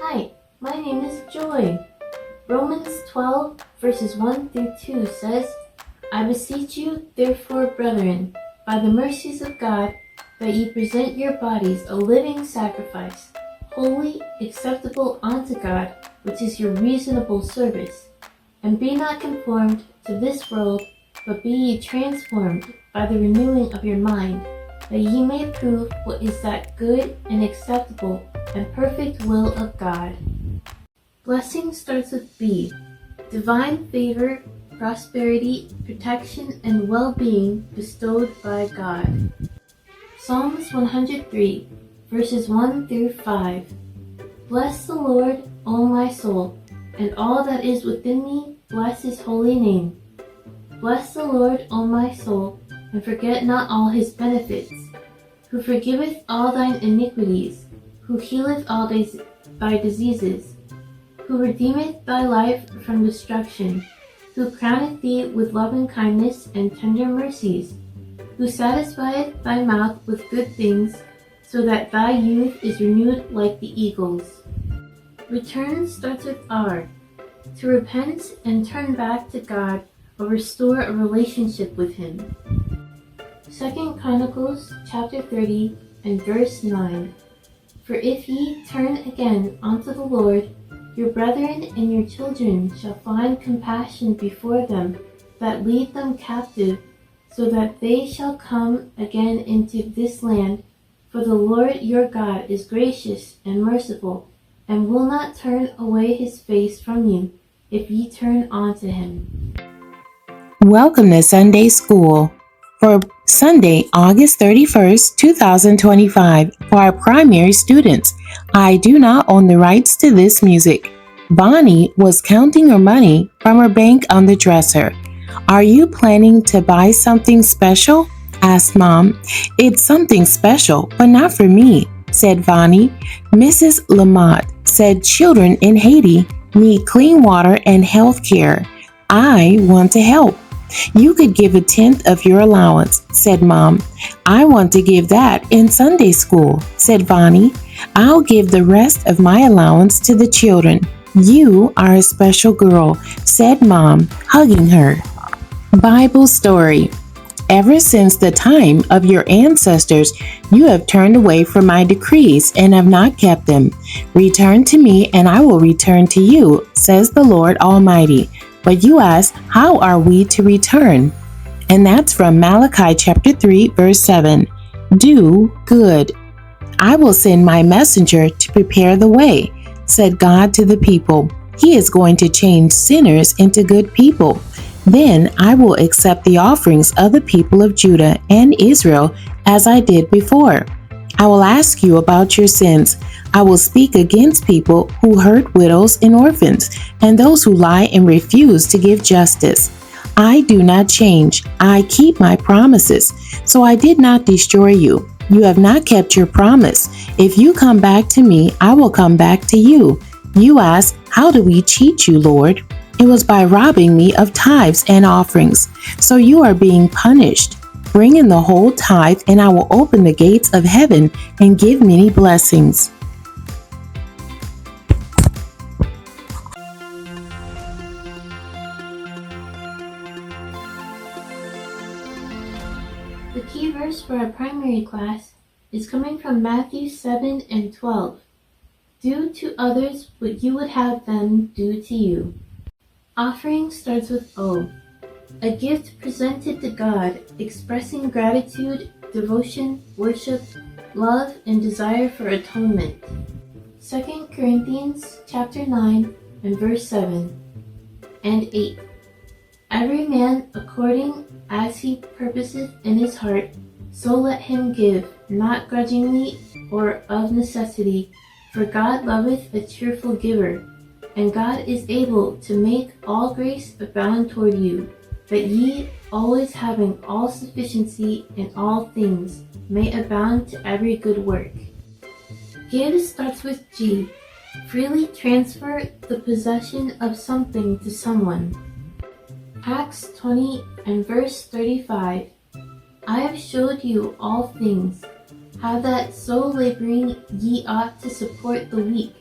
Hi, my name is Joy. Romans 12 verses 1 through 2 says, I beseech you, therefore, brethren, by the mercies of God, that ye present your bodies a living sacrifice, holy, acceptable unto God, which is your reasonable service. And be not conformed to this world, but be ye transformed by the renewing of your mind, that ye may prove what is that good and acceptable and perfect will of God. Blessing starts with B. Divine favor, prosperity, protection, and well-being bestowed by God. Psalms 103, verses 1 through 5. Bless the Lord, O my soul, and all that is within me, bless his holy name. Bless the Lord, O my soul, and forget not all his benefits, who forgiveth all thine iniquities, who healeth all thy diseases, who redeemeth thy life from destruction, who crowneth thee with loving kindness and tender mercies, who satisfieth thy mouth with good things, so that thy youth is renewed like the eagles. Return starts with R. To repent and turn back to God or restore a relationship with him. 2 Chronicles chapter 30 and verse 9. For if ye turn again unto the Lord, your brethren and your children shall find compassion before them that lead them captive, so that they shall come again into this land. For the Lord your God is gracious and merciful, and will not turn away his face from you, if ye turn unto him. Welcome to Sunday School for Sunday, August 31st, 2025, for our primary students. I do not own the rights to this music. Bonnie was counting her money from her bank on the dresser. Are you planning to buy something special? Asked Mom. It's something special, but not for me, said Bonnie. Mrs. Lamott said children in Haiti need clean water and health care. I want to help. You could give 1/10 of your allowance, said Mom. I want to give that in Sunday school, said Bonnie. I'll give the rest of my allowance to the children. You are a special girl, said Mom, hugging her. Bible story. Ever since the time of your ancestors, you have turned away from my decrees and have not kept them. Return to me, and I will return to you, says the Lord Almighty. But you ask, how are we to return? And that's from Malachi chapter 3, verse 7. Do good. I will send my messenger to prepare the way, said God to the people. He is going to change sinners into good people. Then I will accept the offerings of the people of Judah and Israel as I did before. I will ask you about your sins. I will speak against people who hurt widows and orphans, and those who lie and refuse to give justice. I do not change. I keep my promises. So I did not destroy you. You have not kept your promise. If you come back to me, I will come back to you. You ask, how do we cheat you, Lord? It was by robbing me of tithes and offerings. So you are being punished. Bring in the whole tithe, and I will open the gates of heaven and give many blessings. The key verse for our primary class is coming from Matthew 7 and 12. Do to others what you would have them do to you. Offering starts with O. A gift presented to God, expressing gratitude, devotion, worship, love, and desire for atonement. 2 Corinthians chapter 9 and verse 7 and 8. Every man according as he purposeth in his heart, so let him give, not grudgingly or of necessity, for God loveth a cheerful giver. And God is able to make all grace abound toward you, that ye, always having all sufficiency in all things, may abound to every good work. Give starts with G. Freely transfer the possession of something to someone. Acts 20 and verse 35. I have showed you all things, how that so laboring ye ought to support the weak,